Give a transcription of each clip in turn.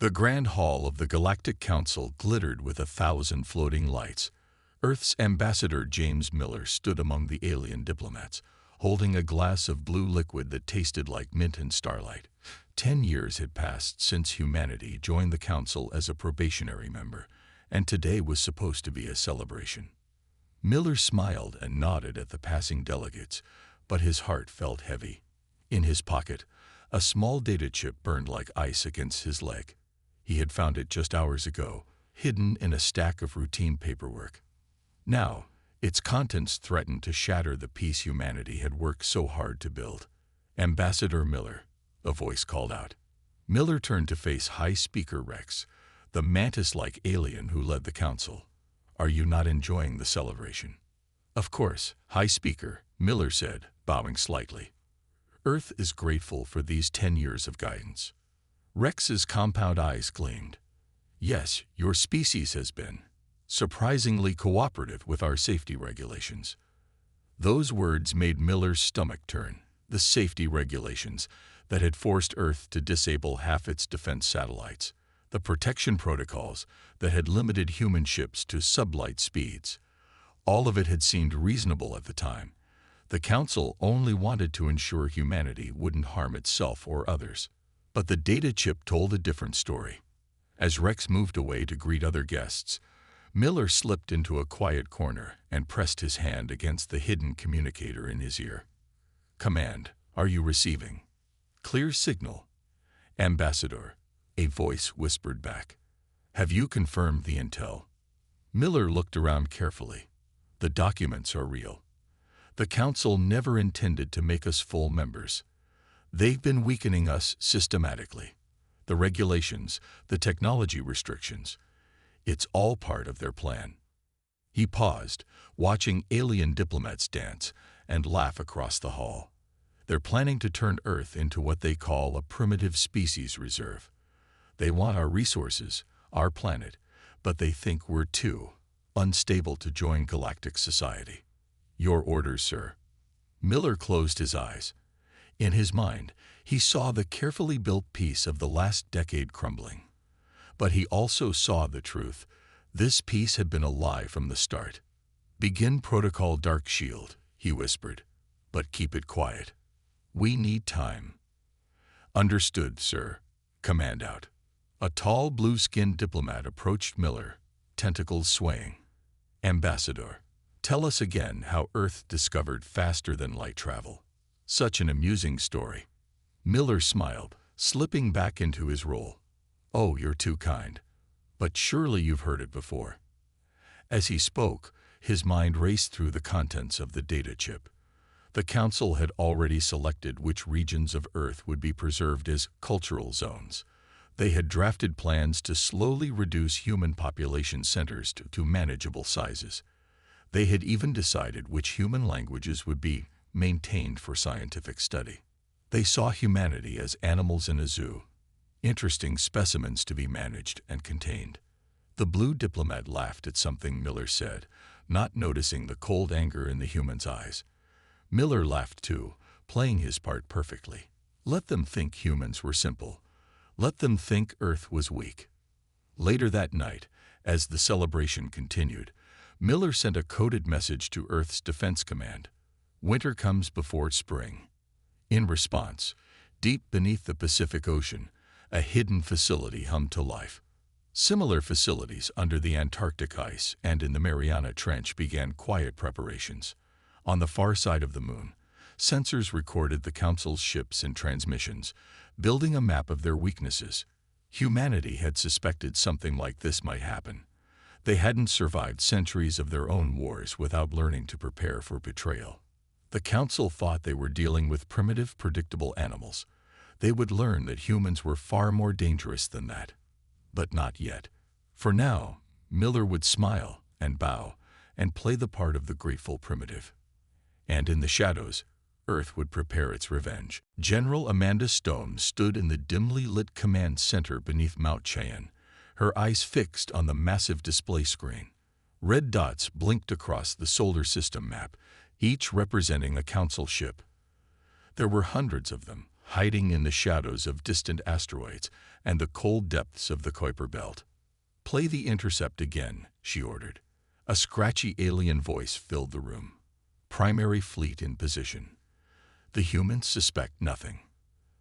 The Grand Hall of the Galactic Council glittered with 1,000 floating lights. Earth's ambassador James Miller stood among the alien diplomats, holding a glass of blue liquid that tasted like mint and starlight. 10 years had passed since humanity joined the Council as a probationary member, and today was supposed to be a celebration. Miller smiled and nodded at the passing delegates, but his heart felt heavy. In his pocket, a small data chip burned like ice against his leg. He had found it just hours ago, hidden in a stack of routine paperwork. Now, its contents threatened to shatter the peace humanity had worked so hard to build. "Ambassador Miller," a voice called out. Miller turned to face High Speaker Rex, the mantis-like alien who led the council. "Are you not enjoying the celebration?" "Of course, High Speaker," Miller said, bowing slightly. "Earth is grateful for these 10 years of guidance." Rex's compound eyes gleamed. "Yes, your species has been surprisingly cooperative with our safety regulations." Those words made Miller's stomach turn. The safety regulations that had forced Earth to disable half its defense satellites. The protection protocols that had limited human ships to sublight speeds. All of it had seemed reasonable at the time. The Council only wanted to ensure humanity wouldn't harm itself or others. But the data chip told a different story. As Rex moved away to greet other guests, Miller slipped into a quiet corner and pressed his hand against the hidden communicator in his ear. "Command, are you receiving?" "Clear signal." "Ambassador," a voice whispered back. "Have you confirmed the intel?" Miller looked around carefully. "The documents are real. The Council never intended to make us full members. They've been weakening us systematically. The regulations, the technology restrictions, it's all part of their plan." He paused, watching alien diplomats dance and laugh across the hall. "They're planning to turn Earth into what they call a primitive species reserve. They want our resources, our planet, but they think we're too unstable to join galactic society." "Your orders, sir." Miller closed his eyes. In his mind, he saw the carefully built peace of the last decade crumbling. But he also saw the truth. This peace had been a lie from the start. "Begin Protocol Dark Shield," he whispered, "but keep it quiet. We need time." "Understood, sir." Command out. A tall, blue-skinned diplomat approached Miller, tentacles swaying. "Ambassador, tell us again how Earth discovered faster-than-light travel." "Such an amusing story." Miller smiled, slipping back into his role. "Oh, you're too kind. But surely you've heard it before." As he spoke, his mind raced through the contents of the data chip. The Council had already selected which regions of Earth would be preserved as cultural zones. They had drafted plans to slowly reduce human population centers to manageable sizes. They had even decided which human languages would be maintained for scientific study. They saw humanity as animals in a zoo, interesting specimens to be managed and contained. The blue diplomat laughed at something Miller said, not noticing the cold anger in the human's eyes. Miller laughed too, playing his part perfectly. Let them think humans were simple. Let them think Earth was weak. Later that night, as the celebration continued, Miller sent a coded message to Earth's Defense Command. "Winter comes before spring." In response, deep beneath the Pacific Ocean, a hidden facility hummed to life. Similar facilities under the Antarctic ice and in the Mariana Trench began quiet preparations. On the far side of the moon, sensors recorded the Council's ships and transmissions, building a map of their weaknesses. Humanity had suspected something like this might happen. They hadn't survived centuries of their own wars without learning to prepare for betrayal. The Council thought they were dealing with primitive, predictable animals. They would learn that humans were far more dangerous than that. But not yet. For now, Miller would smile and bow and play the part of the grateful primitive. And in the shadows, Earth would prepare its revenge. General Amanda Stone stood in the dimly lit command center beneath Mount Cheyenne, her eyes fixed on the massive display screen. Red dots blinked across the solar system map, each representing a Council ship. There were hundreds of them, hiding in the shadows of distant asteroids and the cold depths of the Kuiper Belt. "Play the intercept again," she ordered. A scratchy alien voice filled the room. "Primary fleet in position. The humans suspect nothing.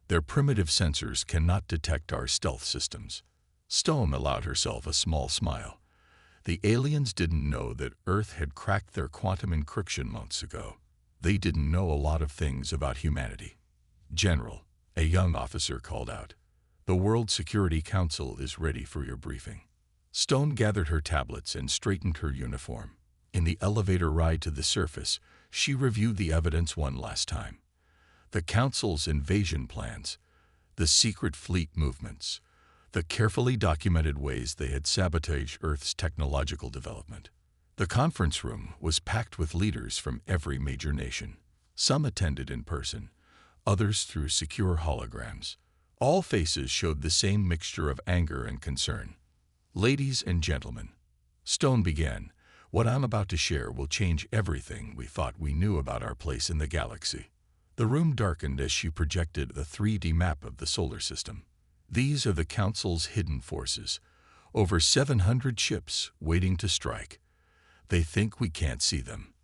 Their primitive sensors cannot detect our stealth systems." Stone allowed herself a small smile. The aliens didn't know that Earth had cracked their quantum encryption months ago. They didn't know a lot of things about humanity. "General," a young officer called out, "the World Security Council is ready for your briefing." Stone gathered her tablets and straightened her uniform. In the elevator ride to the surface, she reviewed the evidence one last time. The Council's invasion plans, the secret fleet movements, the carefully documented ways they had sabotaged Earth's technological development. The conference room was packed with leaders from every major nation. Some attended in person, others through secure holograms. All faces showed the same mixture of anger and concern. "Ladies and gentlemen," Stone began, "what I'm about to share will change everything we thought we knew about our place in the galaxy." The room darkened as she projected a 3D map of the solar system. "These are the Council's hidden forces, over 700 ships waiting to strike. They think we can't see them.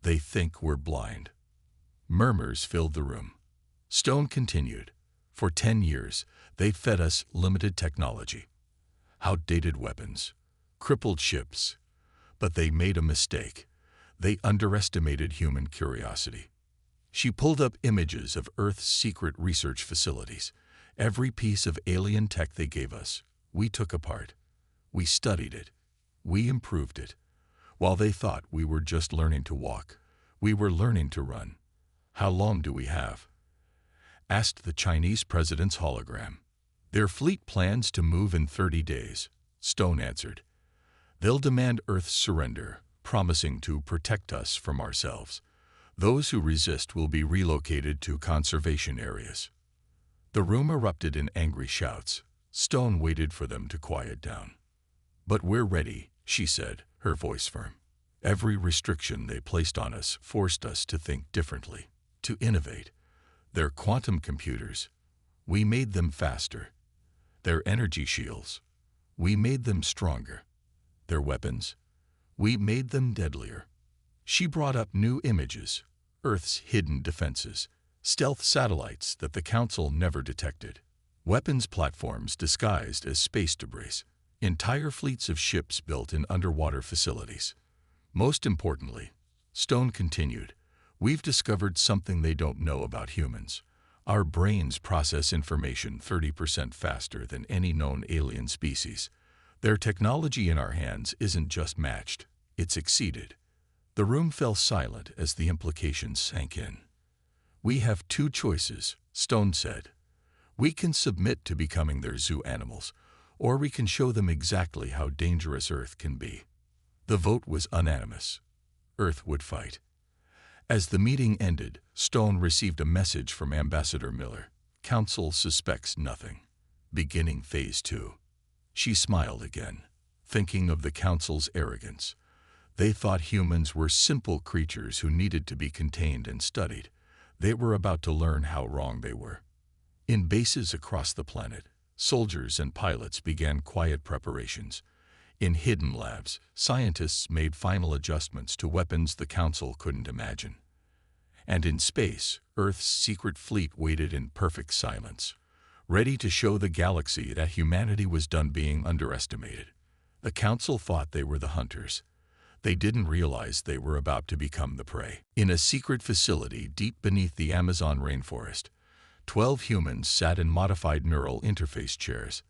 They think we're blind." Murmurs filled the room. Stone continued, "For 10 years, they fed us limited technology, outdated weapons, crippled ships. But they made a mistake. They underestimated human curiosity." She pulled up images of Earth's secret research facilities. "Every piece of alien tech they gave us, we took apart. We studied it. We improved it. While they thought we were just learning to walk, we were learning to run." "How long do we have?" asked the Chinese president's hologram. "Their fleet plans to move in 30 days, Stone answered. "They'll demand Earth's surrender, promising to protect us from ourselves. Those who resist will be relocated to conservation areas." The room erupted in angry shouts. Stone waited for them to quiet down. "But we're ready," she said, her voice firm. "Every restriction they placed on us forced us to think differently, to innovate. Their quantum computers, we made them faster. Their energy shields, we made them stronger. Their weapons, we made them deadlier." She brought up new images, Earth's hidden defenses, stealth satellites that the Council never detected, weapons platforms disguised as space debris, entire fleets of ships built in underwater facilities. "Most importantly," Stone continued, "we've discovered something they don't know about humans. Our brains process information 30% faster than any known alien species. Their technology in our hands isn't just matched, it's exceeded." The room fell silent as the implications sank in. "We have two choices," Stone said. "We can submit to becoming their zoo animals, or we can show them exactly how dangerous Earth can be." The vote was unanimous. Earth would fight. As the meeting ended, Stone received a message from Ambassador Miller. "Council suspects nothing. Beginning Phase 2. She smiled again, thinking of the Council's arrogance. They thought humans were simple creatures who needed to be contained and studied. They were about to learn how wrong they were. In bases across the planet, soldiers and pilots began quiet preparations. In hidden labs, scientists made final adjustments to weapons the Council couldn't imagine. And in space, Earth's secret fleet waited in perfect silence, ready to show the galaxy that humanity was done being underestimated. The Council thought they were the hunters. They didn't realize they were about to become the prey. In a secret facility deep beneath the Amazon rainforest, 12 humans sat in modified neural interface chairs.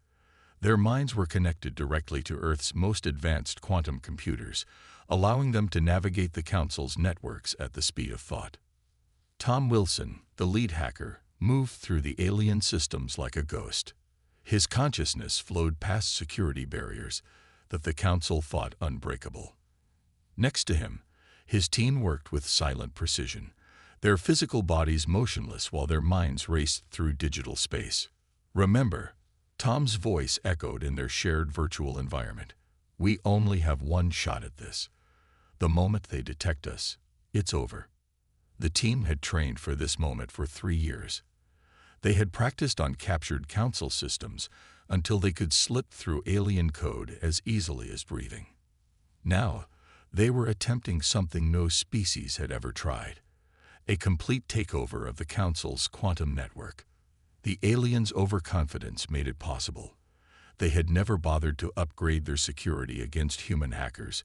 Their minds were connected directly to Earth's most advanced quantum computers, allowing them to navigate the Council's networks at the speed of thought. Tom Wilson, the lead hacker, moved through the alien systems like a ghost. His consciousness flowed past security barriers that the Council thought unbreakable. Next to him, his team worked with silent precision, their physical bodies motionless while their minds raced through digital space. "Remember," Tom's voice echoed in their shared virtual environment, "we only have one shot at this. The moment they detect us, it's over." The team had trained for this moment for 3 years. They had practiced on captured council systems until they could slip through alien code as easily as breathing. Now, they were attempting something no species had ever tried: a complete takeover of the Council's quantum network. The aliens' overconfidence made it possible. They had never bothered to upgrade their security against human hackers,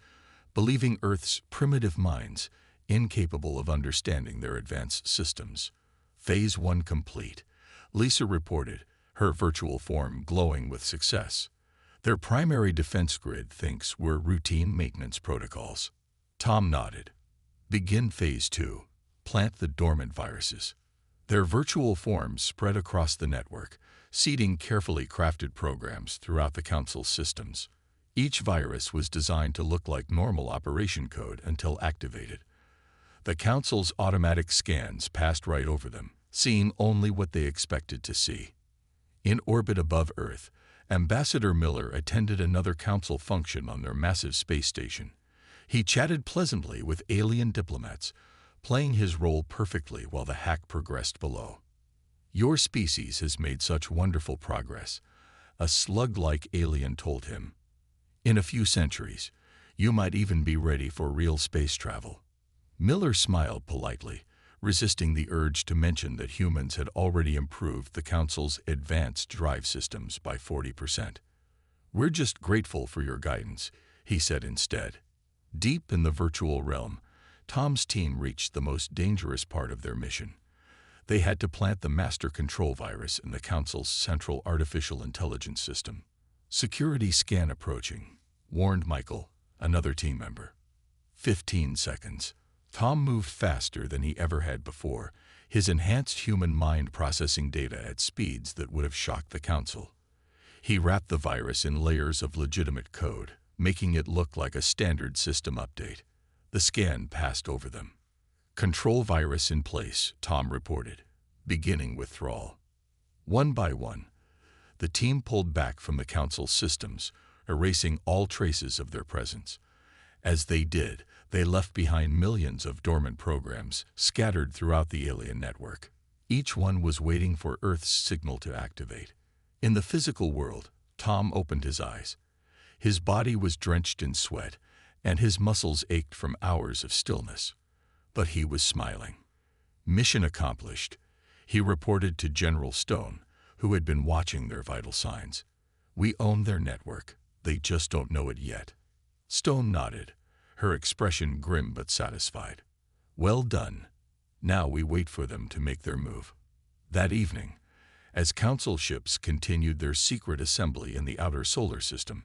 believing Earth's primitive minds incapable of understanding their advanced systems. Phase 1 complete, Lisa reported, her virtual form glowing with success. Their primary defense grid thinks were routine maintenance protocols. Tom nodded. Begin Phase 2. Plant the dormant viruses. Their virtual forms spread across the network, seeding carefully crafted programs throughout the Council's systems. Each virus was designed to look like normal operation code until activated. The Council's automatic scans passed right over them, seeing only what they expected to see. In orbit above Earth, Ambassador Miller attended another Council function on their massive space station. He chatted pleasantly with alien diplomats, playing his role perfectly while the hack progressed below. "Your species has made such wonderful progress," a slug-like alien told him. "In a few centuries, you might even be ready for real space travel." Miller smiled politely, resisting the urge to mention that humans had already improved the Council's advanced drive systems by 40%. "We're just grateful for your guidance," he said instead. Deep in the virtual realm, Tom's team reached the most dangerous part of their mission. They had to plant the master control virus in the Council's central artificial intelligence system. "Security scan approaching," warned Michael, another team member. 15 seconds. Tom moved faster than he ever had before, his enhanced human mind processing data at speeds that would have shocked the Council. He wrapped the virus in layers of legitimate code, making it look like a standard system update. The scan passed over them. "Control virus in place," Tom reported, beginning withdrawal. One by one, the team pulled back from the Council's systems, erasing all traces of their presence. As they did, they left behind millions of dormant programs scattered throughout the alien network. Each one was waiting for Earth's signal to activate. In the physical world, Tom opened his eyes. His body was drenched in sweat, and his muscles ached from hours of stillness. But he was smiling. "Mission accomplished," he reported to General Stone, who had been watching their vital signs. "We own their network. They just don't know it yet." Stone nodded, her expression grim but satisfied. "Well done. Now we wait for them to make their move." That evening, as Council ships continued their secret assembly in the outer solar system,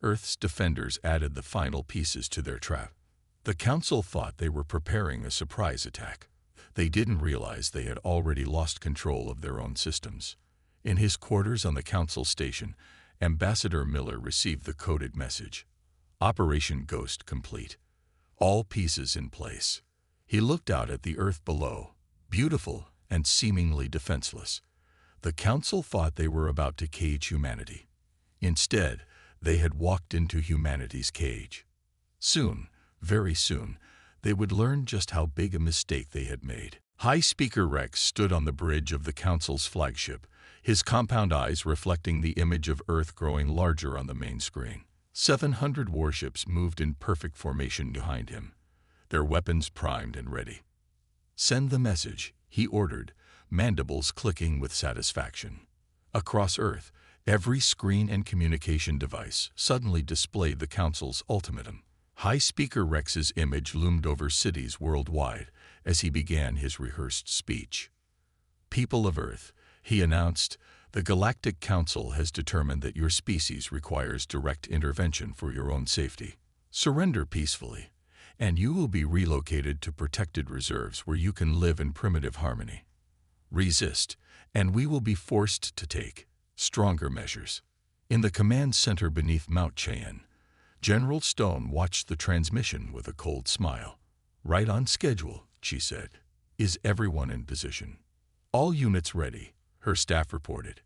Earth's defenders added the final pieces to their trap. The Council thought they were preparing a surprise attack. They didn't realize they had already lost control of their own systems. In his quarters on the Council station, Ambassador Miller received the coded message: "Operation Ghost complete. All pieces in place." He looked out at the Earth below, beautiful and seemingly defenseless. The Council thought they were about to cage humanity. Instead, they had walked into humanity's cage. Soon, very soon, they would learn just how big a mistake they had made. High Speaker Rex stood on the bridge of the Council's flagship, his compound eyes reflecting the image of Earth growing larger on the main screen. 700 warships moved in perfect formation behind him, their weapons primed and ready. "Send the message," he ordered, mandibles clicking with satisfaction. Across Earth, every screen and communication device suddenly displayed the Council's ultimatum. High Speaker Rex's image loomed over cities worldwide as he began his rehearsed speech. "People of Earth," he announced, "the Galactic Council has determined that your species requires direct intervention for your own safety. Surrender peacefully, and you will be relocated to protected reserves where you can live in primitive harmony. Resist, and we will be forced to take stronger measures." In the command center beneath Mount Cheyenne, General Stone watched the transmission with a cold smile. "Right on schedule," she said. "Is everyone in position?" "All units ready," her staff reported.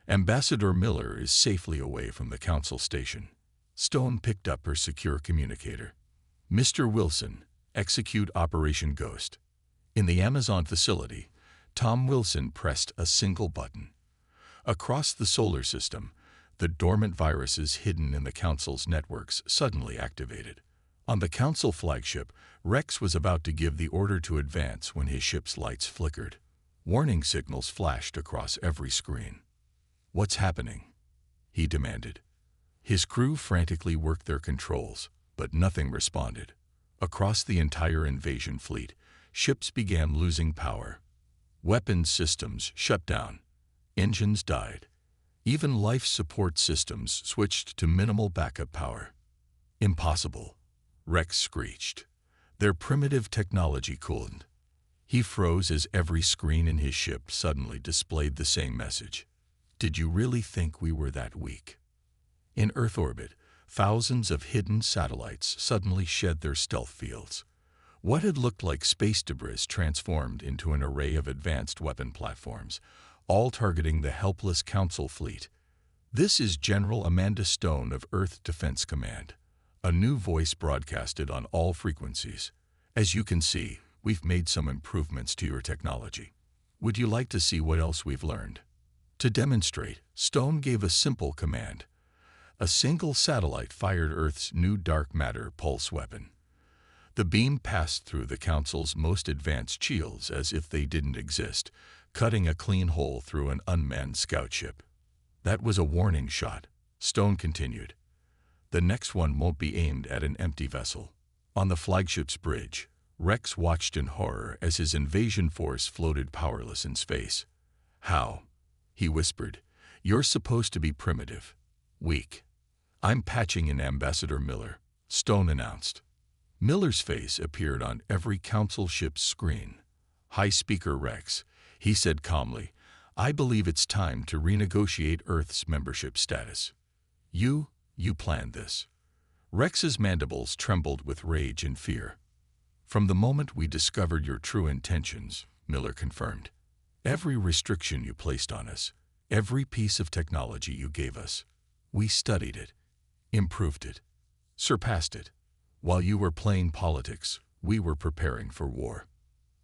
"Ambassador Miller is safely away from the Council station." Stone picked up her secure communicator. "Mr. Wilson, execute Operation Ghost." In the Amazon facility, Tom Wilson pressed a single button. Across the solar system, the dormant viruses hidden in the Council's networks suddenly activated. On the Council flagship, Rex was about to give the order to advance when his ship's lights flickered. Warning signals flashed across every screen. "What's happening?" he demanded. His crew frantically worked their controls, but nothing responded. Across the entire invasion fleet, ships began losing power. Weapons systems shut down. Engines died. Even life support systems switched to minimal backup power. "Impossible," Rex screeched. Their primitive technology cooled. He froze as every screen in his ship suddenly displayed the same message. "Did you really think we were that weak?" In Earth orbit, thousands of hidden satellites suddenly shed their stealth fields. What had looked like space debris transformed into an array of advanced weapon platforms, all targeting the helpless Council fleet. "This is General Amanda Stone of Earth Defense Command." A new voice broadcasted on all frequencies. "As you can see, we've made some improvements to your technology. Would you like to see what else we've learned?" To demonstrate, Stone gave a simple command. A single satellite fired Earth's new dark matter pulse weapon. The beam passed through the Council's most advanced shields as if they didn't exist, cutting a clean hole through an unmanned scout ship. "That was a warning shot," Stone continued. "The next one won't be aimed at an empty vessel." On the flagship's bridge, Rex watched in horror as his invasion force floated powerless in space. "How?" he whispered. "You're supposed to be primitive. Weak." "I'm patching in Ambassador Miller," Stone announced. Miller's face appeared on every Council ship's screen. "High Speaker Rex," he said calmly, "I believe it's time to renegotiate Earth's membership status." You planned this." Rex's mandibles trembled with rage and fear. "From the moment we discovered your true intentions," Miller confirmed. "Every restriction you placed on us, every piece of technology you gave us, we studied it, improved it, surpassed it. While you were playing politics, we were preparing for war."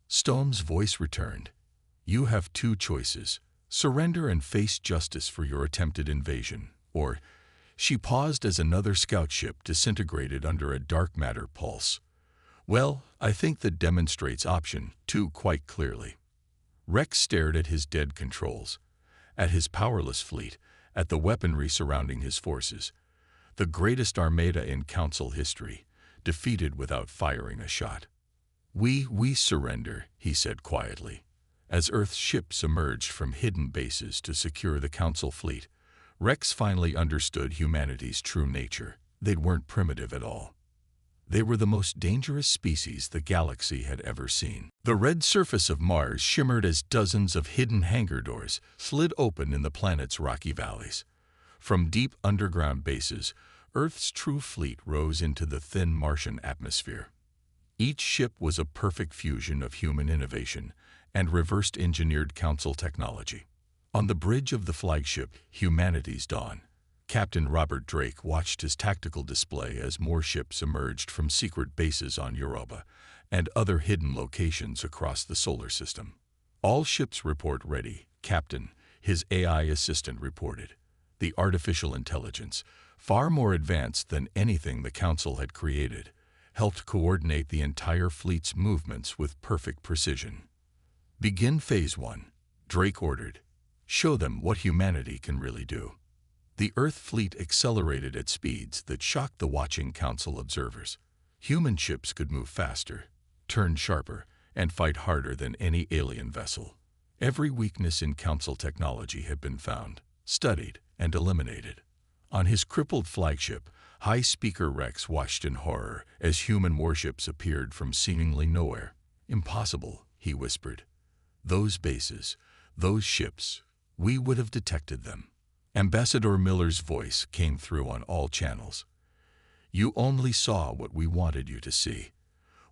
Stone's voice returned. "You have two choices: surrender and face justice for your attempted invasion, or—" She paused as another scout ship disintegrated under a dark matter pulse. "Well, I think that demonstrates option 2 quite clearly." Rex stared at his dead controls, at his powerless fleet, at the weaponry surrounding his forces. The greatest armada in Council history, defeated without firing a shot. We surrender," he said quietly. As Earth's ships emerged from hidden bases to secure the Council fleet, Rex finally understood humanity's true nature. They weren't primitive at all. They were the most dangerous species the galaxy had ever seen. The red surface of Mars shimmered as dozens of hidden hangar doors slid open in the planet's rocky valleys. From deep underground bases, Earth's true fleet rose into the thin Martian atmosphere. Each ship was a perfect fusion of human innovation and reversed-engineered Council technology. On the bridge of the flagship, Humanity's Dawn, Captain Robert Drake watched his tactical display as more ships emerged from secret bases on Europa and other hidden locations across the solar system. "All ships report ready, Captain," his AI assistant reported. The artificial intelligence, far more advanced than anything the Council had created, helped coordinate the entire fleet's movements with perfect precision. "Begin Phase 1, Drake ordered. "Show them what humanity can really do." The Earth fleet accelerated at speeds that shocked the watching Council observers. Human ships could move faster, turn sharper, and fight harder than any alien vessel. Every weakness in Council technology had been found, studied, and eliminated. On his crippled flagship, High Speaker Rex watched in horror as human warships appeared from seemingly nowhere. "Impossible," he whispered. "Those bases, those ships, we would have detected them." Ambassador Miller's voice came through on all channels. "You only saw what we wanted you to see.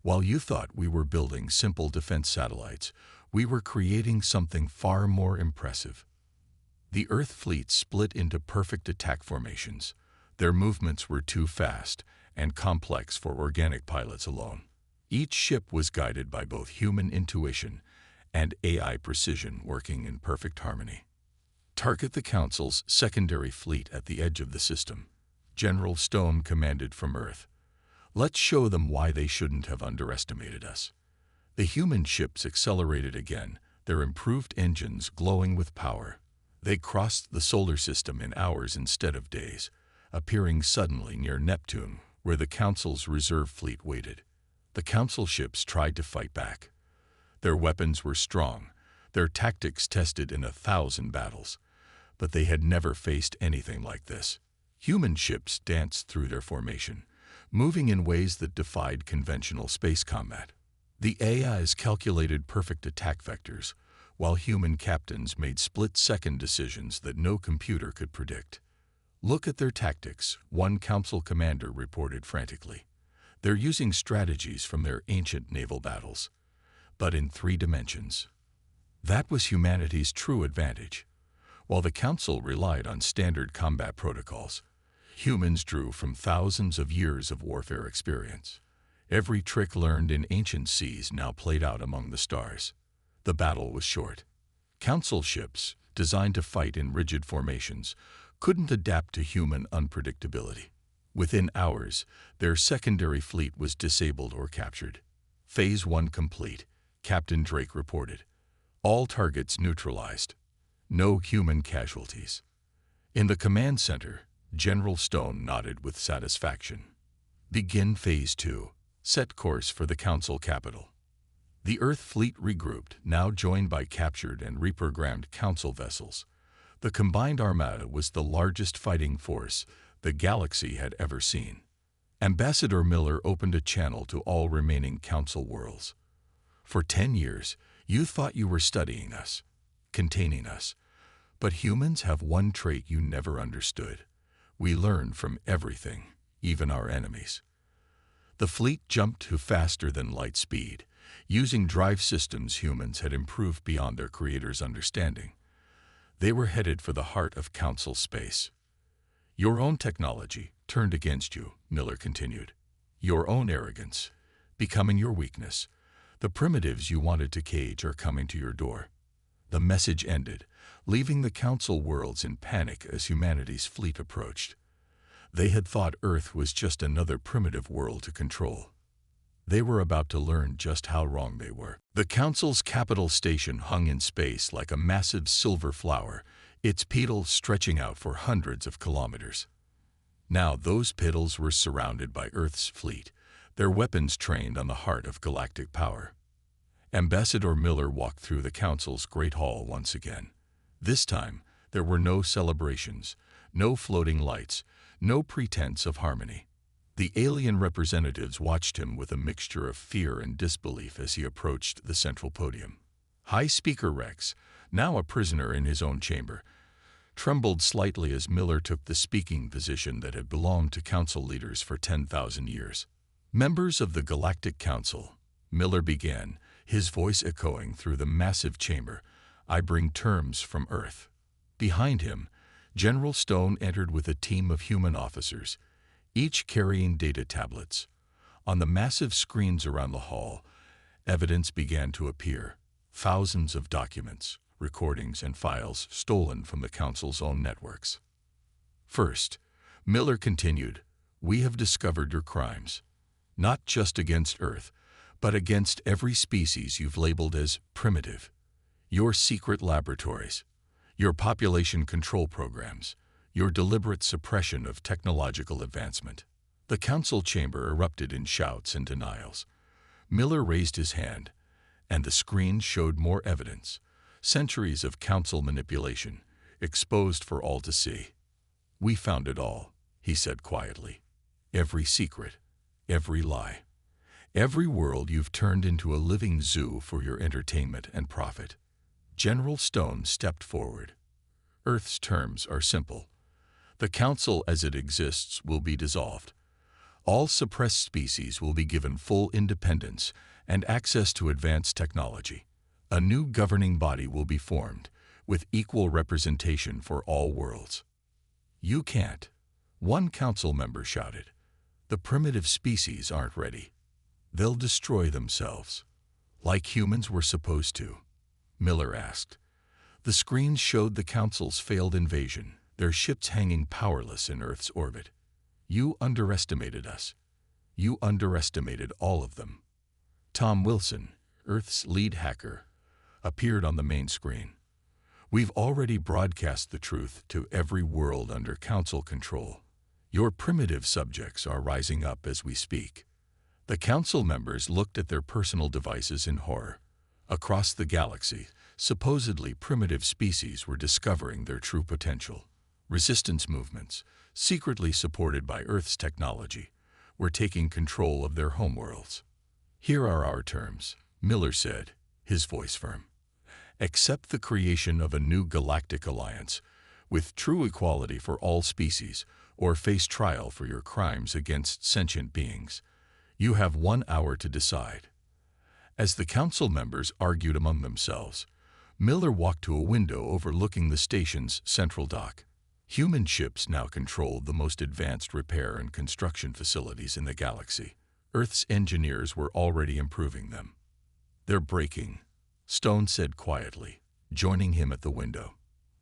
While you thought we were building simple defense satellites, we were creating something far more impressive." The Earth fleet split into perfect attack formations. Their movements were too fast and complex for organic pilots alone. Each ship was guided by both human intuition and AI precision working in perfect harmony. Target the Council's secondary fleet at the edge of the system, General Stone commanded from Earth. Let's show them why they shouldn't have underestimated us. The human ships accelerated again, their improved engines glowing with power. They crossed the solar system in hours instead of days, appearing suddenly near Neptune, where the Council's reserve fleet waited. The Council ships tried to fight back. Their weapons were strong, their tactics tested in 1,000 battles, but they had never faced anything like this. Human ships danced through their formation, moving in ways that defied conventional space combat. The AIs calculated perfect attack vectors, while human captains made split-second decisions that no computer could predict. "Look at their tactics," one Council commander reported frantically. "They're using strategies from their ancient naval battles, but in 3 dimensions." That was humanity's true advantage. While the Council relied on standard combat protocols, humans drew from thousands of years of warfare experience. Every trick learned in ancient seas now played out among the stars. The battle was short. Council ships, designed to fight in rigid formations, couldn't adapt to human unpredictability. Within hours, their secondary fleet was disabled or captured. Phase 1 complete, Captain Drake reported. All targets neutralized. No human casualties. In the command center, General Stone nodded with satisfaction. "Begin Phase 2. Set course for the Council capital." The Earth fleet regrouped, now joined by captured and reprogrammed Council vessels. The combined armada was the largest fighting force the galaxy had ever seen. Ambassador Miller opened a channel to all remaining Council worlds. "For 10 years, you thought you were studying us, containing us. But humans have one trait you never understood. We learn from everything, even our enemies." The fleet jumped to faster than light speed, using drive systems humans had improved beyond their creators' understanding. They were headed for the heart of Council space. "Your own technology turned against you," Miller continued. "Your own arrogance, becoming your weakness. The primitives you wanted to cage are coming to your door." The message ended, leaving the Council worlds in panic as humanity's fleet approached. They had thought Earth was just another primitive world to control. They were about to learn just how wrong they were. The Council's capital station hung in space like a massive silver flower, its petals stretching out for hundreds of kilometers. Now those petals were surrounded by Earth's fleet, their weapons trained on the heart of galactic power. Ambassador Miller walked through the Council's Great Hall once again. This time, there were no celebrations, no floating lights, no pretense of harmony. The alien representatives watched him with a mixture of fear and disbelief as he approached the central podium. High Speaker Rex, now a prisoner in his own chamber, trembled slightly as Miller took the speaking position that had belonged to Council leaders for 10,000 years. "Members of the Galactic Council," Miller began, his voice echoing through the massive chamber, "I bring terms from Earth." Behind him, General Stone entered with a team of human officers, each carrying data tablets. On the massive screens around the hall, evidence began to appear. Thousands of documents, recordings, and files stolen from the Council's own networks. "First," Miller continued, "we have discovered your crimes. Not just against Earth, but against every species you've labeled as primitive. Your secret laboratories, your population control programs, your deliberate suppression of technological advancement." The Council chamber erupted in shouts and denials. Miller raised his hand, and the screen showed more evidence. Centuries of Council manipulation, exposed for all to see. "We found it all," he said quietly. "Every secret, every lie. Every world you've turned into a living zoo for your entertainment and profit." General Stone stepped forward. "Earth's terms are simple. The Council as it exists will be dissolved. All suppressed species will be given full independence and access to advanced technology. A new governing body will be formed, with equal representation for all worlds." "You can't," one Council member shouted. "The primitive species aren't ready. They'll destroy themselves, like humans were supposed to." Miller asked. The screens showed the Council's failed invasion, their ships hanging powerless in Earth's orbit. You underestimated us. You underestimated all of them. Tom Wilson, Earth's lead hacker, appeared on the main screen. We've already broadcast the truth to every world under Council control. Your primitive subjects are rising up as we speak. The Council members looked at their personal devices in horror. Across the galaxy, supposedly primitive species were discovering their true potential. Resistance movements, secretly supported by Earth's technology, were taking control of their homeworlds. Here are our terms, Miller said, his voice firm. Accept the creation of a new galactic alliance, with true equality for all species, or face trial for your crimes against sentient beings. You have 1 hour to decide. As the Council members argued among themselves, Miller walked to a window overlooking the station's central dock. Human ships now controlled the most advanced repair and construction facilities in the galaxy. Earth's engineers were already improving them. They're breaking, Stone said quietly, joining him at the window.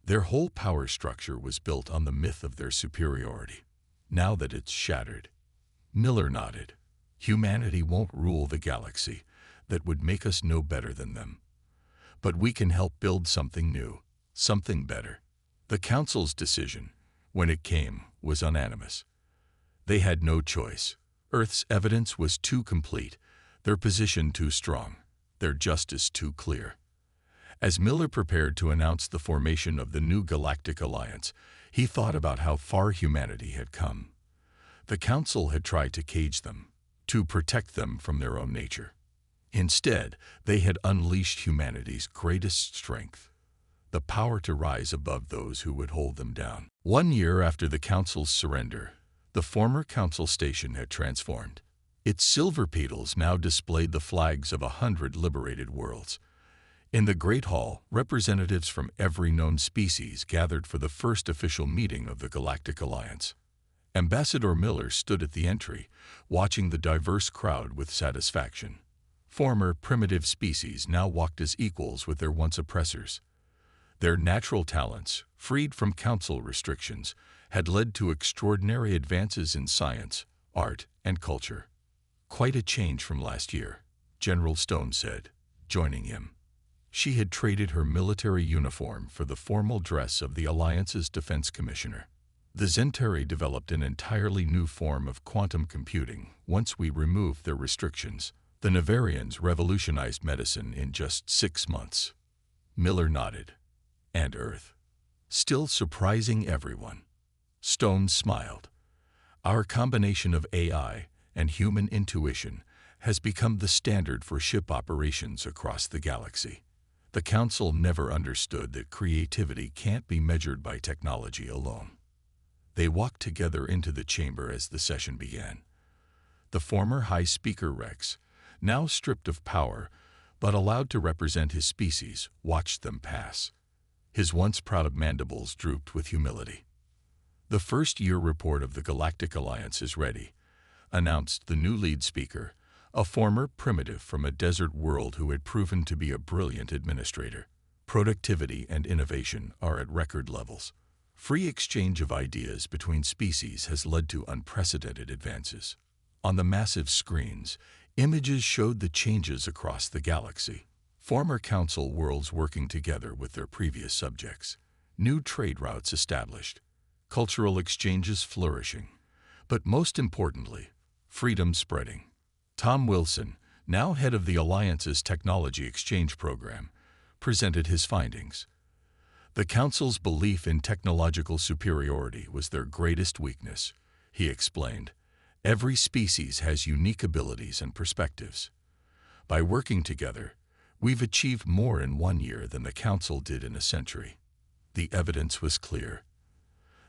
Their whole power structure was built on the myth of their superiority. Now that it's shattered, Miller nodded. Humanity won't rule the galaxy. That would make us no better than them. But we can help build something new, something better. The Council's decision, when it came, was unanimous. They had no choice. Earth's evidence was too complete, their position too strong, their justice too clear. As Miller prepared to announce the formation of the new Galactic Alliance, he thought about how far humanity had come. The Council had tried to cage them, to protect them from their own nature. Instead, they had unleashed humanity's greatest strength, the power to rise above those who would hold them down. 1 year after the Council's surrender, the former Council station had transformed. Its silver pedals now displayed the flags of 100 liberated worlds. In the Great Hall, representatives from every known species gathered for the first official meeting of the Galactic Alliance. Ambassador Miller stood at the entry, watching the diverse crowd with satisfaction. Former primitive species now walked as equals with their once oppressors. Their natural talents, freed from Council restrictions, had led to extraordinary advances in science, art, and culture. Quite a change from last year, General Stone said, joining him. She had traded her military uniform for the formal dress of the Alliance's Defense Commissioner. The Zentari developed an entirely new form of quantum computing once we removed their restrictions. The Navarians revolutionized medicine in just 6 months. Miller nodded. And Earth. Still surprising everyone. Stone smiled. Our combination of AI and human intuition has become the standard for ship operations across the galaxy. The Council never understood that creativity can't be measured by technology alone. They walked together into the chamber as the session began. The former High Speaker Rex, now stripped of power, but allowed to represent his species, watched them pass. His once proud mandibles drooped with humility. The first-year report of the Galactic Alliance is ready, announced the new lead speaker, a former primitive from a desert world who had proven to be a brilliant administrator. Productivity and innovation are at record levels. Free exchange of ideas between species has led to unprecedented advances. On the massive screens, images showed the changes across the galaxy. Former Council worlds working together with their previous subjects. New trade routes established. Cultural exchanges flourishing. But most importantly, freedom spreading. Tom Wilson, now head of the Alliance's Technology Exchange Program, presented his findings. The Council's belief in technological superiority was their greatest weakness, he explained. Every species has unique abilities and perspectives. By working together, we've achieved more in 1 year than the Council did in a century. The evidence was clear.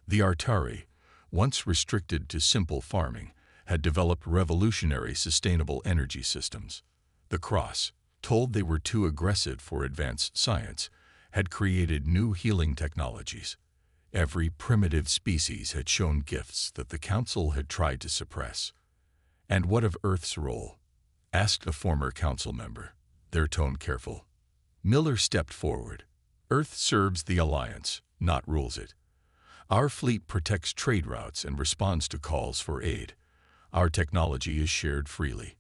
The Artari, once restricted to simple farming, had developed revolutionary sustainable energy systems. The Cross, told they were too aggressive for advanced science, had created new healing technologies. Every primitive species had shown gifts that the Council had tried to suppress. And what of Earth's role? Asked a former Council member, their tone careful. Miller stepped forward. Earth serves the Alliance, not rules it. Our fleet protects trade routes and responds to calls for aid. Our technology is shared freely.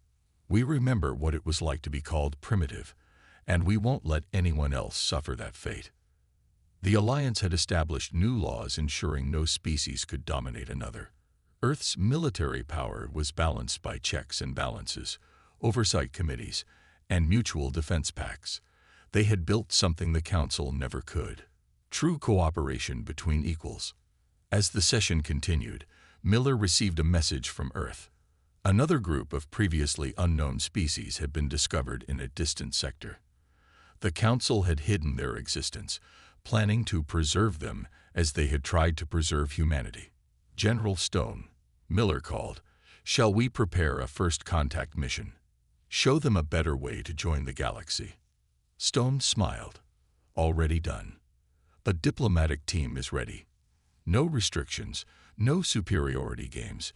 We remember what it was like to be called primitive, and we won't let anyone else suffer that fate. The Alliance had established new laws ensuring no species could dominate another. Earth's military power was balanced by checks and balances, oversight committees, and mutual defense pacts. They had built something the Council never could: true cooperation between equals. As the session continued, Miller received a message from Earth. Another group of previously unknown species had been discovered in a distant sector. The Council had hidden their existence, planning to preserve them as they had tried to preserve humanity. "General Stone," Miller called, "shall we prepare a first contact mission? Show them a better way to join the galaxy?" Stone smiled. "Already done. A diplomatic team is ready. No restrictions, no superiority games,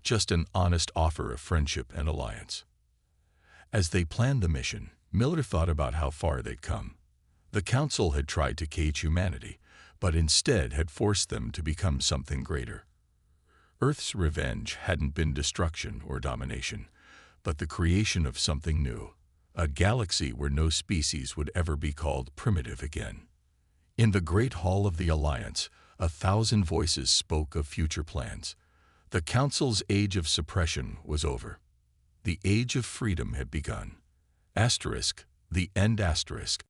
just an honest offer of friendship and alliance." As they planned the mission, Miller thought about how far they'd come. The Council had tried to cage humanity, but instead had forced them to become something greater. Earth's revenge hadn't been destruction or domination, but the creation of something new, a galaxy where no species would ever be called primitive again. In the Great Hall of the Alliance, 1,000 voices spoke of future plans. The Council's age of suppression was over. The age of freedom had begun. *, the end *.